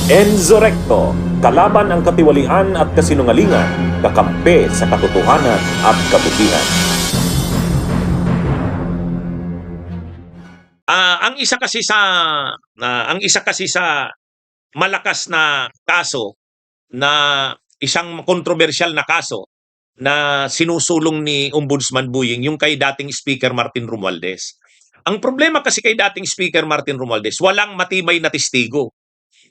Enzo Recto, kalaban ang katiwalian at kasinungalingan, kakampi sa katotohanan at kabutihan. Ang isa kasi sa malakas na kaso na isang kontrobersyal na kaso na sinusulong ni Ombudsman Buying yung kay dating Speaker Martin Romualdez. Ang problema kasi kay dating Speaker Martin Romualdez, walang matibay na testigo.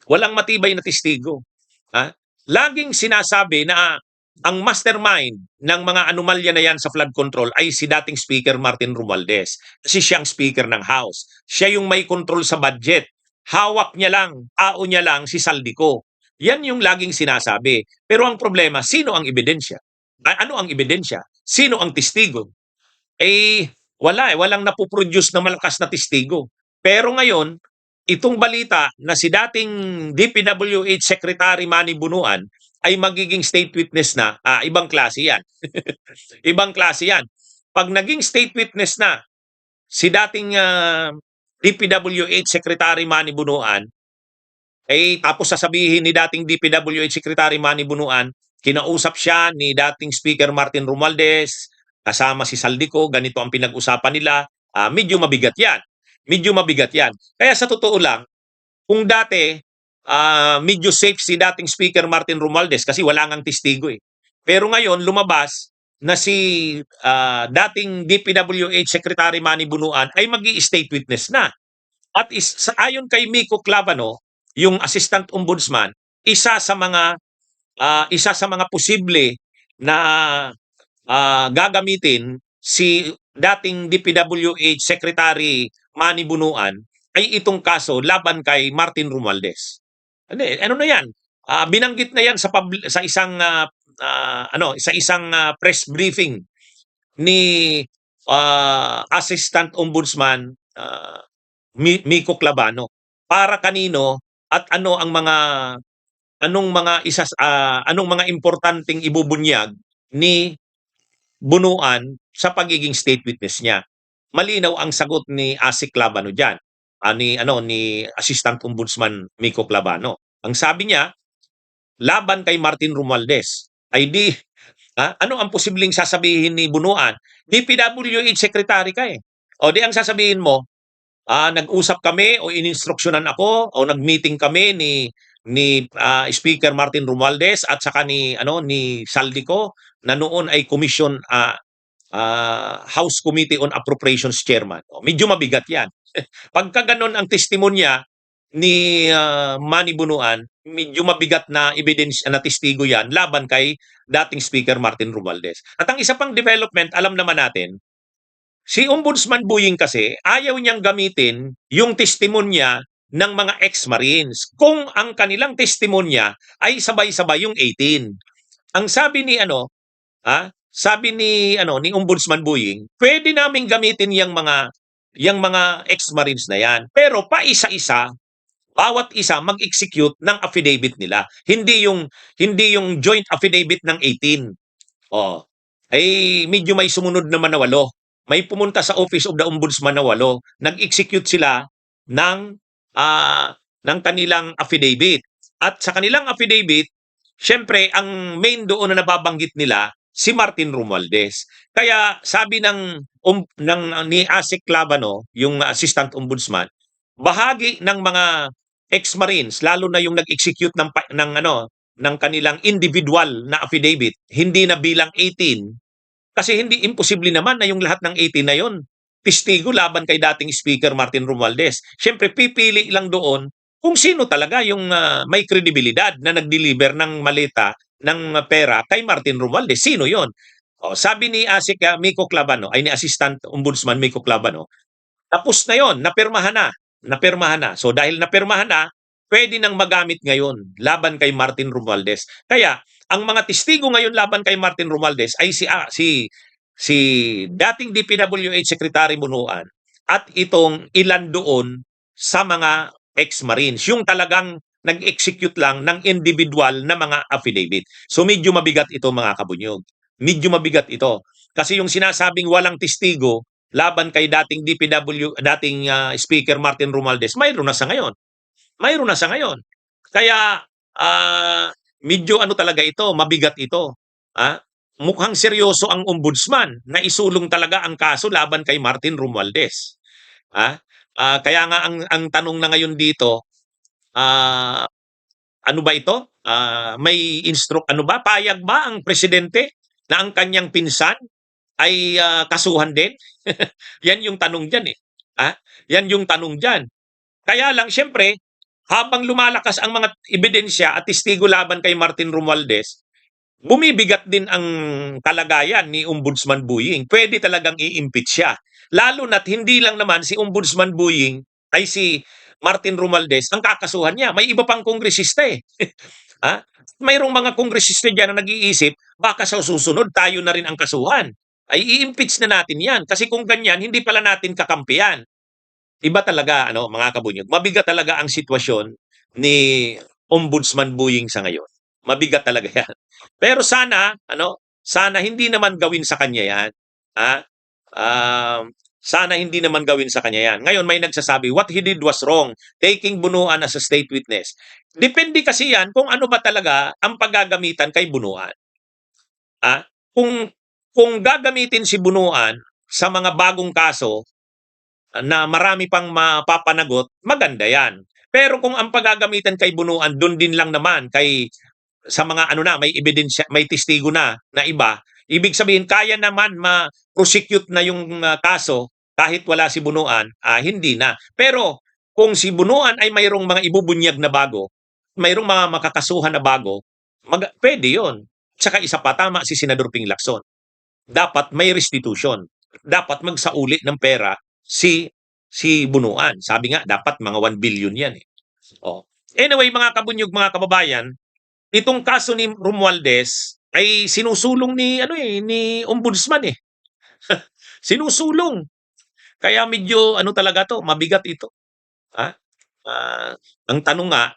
Walang matibay na testigo. Ha? Laging sinasabi na ang mastermind ng mga anomalya na yan sa flood control ay si dating Speaker Martin Romualdez. Kasi siyang Speaker ng House. Siya yung may control sa budget. Hawak niya lang, tao niya lang si Saldico. Yan yung laging sinasabi. Pero ang problema, sino ang ebidensya? Ano ang ebidensya? Sino ang testigo? Walang napoproduce na malakas na testigo. Pero ngayon, itong balita na si dating DPWH Secretary Manny Bunuan ay magiging state witness na, ibang klase yan. Ibang klase yan. Pag naging state witness na si dating DPWH Secretary Manny Bunuan, tapos sasabihin ni dating DPWH Secretary Manny Bunuan, kinausap siya ni dating Speaker Martin Romualdez, kasama si Saldico, ganito ang pinag-usapan nila, medyo mabigat yan. Medyo mabigat yan. Kaya sa totoo lang, kung dati, medyo safe si dating Speaker Martin Romualdez kasi wala ngang testigo eh. Pero ngayon, lumabas na si dating DPWH Secretary Manny Bunuan ay magi-state witness na. At ayon kay Miko Clavano, yung Assistant Ombudsman, isa sa mga posible na gagamitin si dating DPWH Secretary Manny Bunuan ay itong kaso laban kay Martin Romualdez. Ano na yan? Binanggit na yan sa isang press briefing ni Assistant Ombudsman Miko Clavano. Para kanino at anong mga importanteng ibubunyag ni Bunuan sa pagiging state witness niya. Malinaw ang sagot ni Asik Clavano diyan. Ni Assistant Ombudsman Miko Clavano. Ang sabi niya, laban kay Martin Romualdez ay ano ang posibleng sasabihin ni Bunuan? DPWH secretary ka eh. O di ang sasabihin mo, nag-usap kami o ininstruksyonan ako o nag-meeting kami ni Speaker Martin Romualdez at saka ni Saldico na noon ay House Committee on Appropriations Chairman. Medyo mabigat yan. Pagka ganon ang testimonya ni Manny Bunuan, medyo mabigat na ebidensya na testigo yan laban kay dating Speaker Martin Romualdez. At ang isa pang development, alam naman natin, si Ombudsman Buying kasi ayaw niyang gamitin yung testimonya ng mga ex-Marines kung ang kanilang testimonya ay sabay-sabay yung 18. Ang sabi ni Ombudsman Buying, pwede naming gamitin yung mga ex-Marines na yan. Pero pa isa-isa, bawat isa mag-execute ng affidavit nila. Hindi yung joint affidavit ng 18. Medyo may sumunod naman na 8. May pumunta sa Office of the Ombudsman na 8. Nag-execute sila ng kanilang affidavit. At sa kanilang affidavit, syempre, ang main doon na nababanggit nila, si Martin Romualdez. Kaya sabi ni Asik Clavano, yung Assistant Ombudsman, bahagi ng mga ex-Marines, lalo na yung nag-execute ng kanilang individual na affidavit, hindi na bilang 18, kasi hindi imposible naman na yung lahat ng 18 na yon testigo laban kay dating Speaker Martin Romualdez. Siyempre, pipili lang doon kung sino talaga yung may kredibilidad na nag-deliver ng maleta ng pera kay Martin Romualdez. Sino yon? Sabi ni Miko Clavano, ay ni Assistant Ombudsman Miko Clavano, tapos na yon, napirmahan na. So dahil napirmahan na, pwede nang magamit ngayon laban kay Martin Romualdez. Kaya ang mga testigo ngayon laban kay Martin Romualdez ay si dating DPWH Secretary Bunuan at itong ilan doon sa mga ex-Marines, yung talagang nag-execute lang ng individual na mga affidavit. So medyo mabigat ito mga kabunyog. Medyo mabigat ito. Kasi yung sinasabing walang testigo laban kay dating Speaker Martin Romualdez, mayroon na sa ngayon. Kaya medyo ano talaga ito, mabigat ito. Ah, mukhang seryoso ang ombudsman na isulong talaga ang kaso laban kay Martin Romualdez. Kaya nga ang tanong na ngayon dito, ah, ano ba ito? May ano ba? Payag ba ang presidente na ang kanyang pinsan ay kasuhan din? Yan yung tanong diyan eh. Yan yung tanong diyan. Kaya lang siyempre, habang lumalakas ang mga ebidensya at testigo laban kay Martin Romualdez, bumibigat din ang kalagayan ni Ombudsman Buying. Pwede talagang i-impeach siya. Lalo na't hindi lang naman si Ombudsman Buying ay si Martin Romualdez ang kakasuhan niya. May iba pang kongresista eh. Mayroong mga kongresista dyan na nag-iisip, baka sa susunod tayo na rin ang kasuhan. Ay i-impeach na natin yan. Kasi kung ganyan, hindi pala natin kakampiyan. Iba talaga, mga kabunyog. Mabigat talaga ang sitwasyon ni Ombudsman Buying sa ngayon. Mabigat talaga yan. Pero sana, sana hindi naman gawin sa kanya yan. Sana hindi naman gawin sa kanya yan. Ngayon may nagsasabi, what he did was wrong, taking Bunuan as a state witness. Depende kasi yan kung ano ba talaga ang paggagamitan kay Bunuan. Kung gagamitin si Bunuan sa mga bagong kaso, na marami pang mapapanagot, maganda yan. Pero kung ang paggagamitan kay Bunuan, doon din lang naman sa mga may ebidensya, may testigo na iba, ibig sabihin kaya naman ma-prosecute na yung kaso kahit wala si Bunuan, hindi na. Pero kung si Bunuan ay mayroong mga ibubunyag na bago, mayroong mga makakasuhan na bago, pwede yun. Tsaka isa pa, tama si Senador Ping Lacson. Dapat may restitution. Dapat magsauli ng pera si Bunuan. Sabi nga, dapat mga 1 billion yan eh. Anyway, mga kabunyog, mga kababayan, itong kaso ni Romualdez ay sinusulong ni Ombudsman eh. Sinusulong. Kaya medyo talaga to, mabigat ito. Ang tanong nga,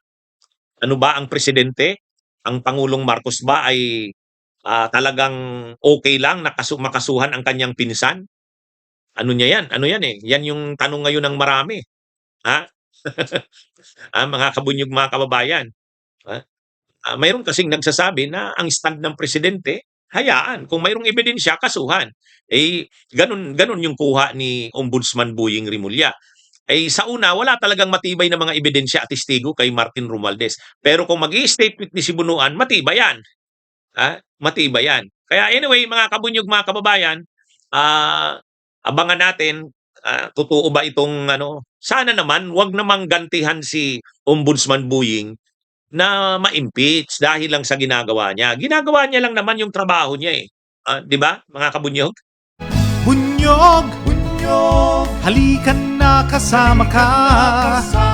ano ba ang presidente? Ang Pangulong Marcos ba ay talagang okay lang na makasuhan ang kanyang pinsan? Ano niya yan? Ano yan eh? Yan yung tanong ngayon ng marami. Mga kabunyog, mga kababayan. Mayroon kasing nagsasabi na ang stand ng presidente, hayaan. Kung mayroong ebidensya, kasuhan. Ganun yung kuha ni Ombudsman Buying Rimulya. Sa una, wala talagang matibay na mga ebidensya at testigo kay Martin Romualdez. Pero kung mag-i-state witness si Bunuan, matibay yan. Matibay yan. Kaya anyway, mga kabunyog, mga kababayan, abangan natin, totoo ba itong sana naman, wag namang gantihan si Ombudsman Buying na ma-impeach dahil lang sa ginagawa niya. Ginagawa niya lang naman yung trabaho niya eh. Di ba, mga kabunyog? Bunyog, bunyog, halikan na kasama ka.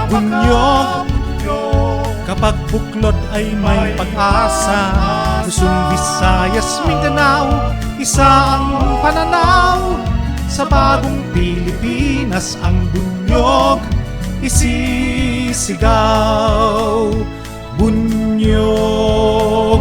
Bunyog, kapag buklod ay may pag-asa. Luzon, Visayas, Mindanao, isa ang pananaw. Sa bagong Pilipinas ang bunyog isisigaw. Bunyog.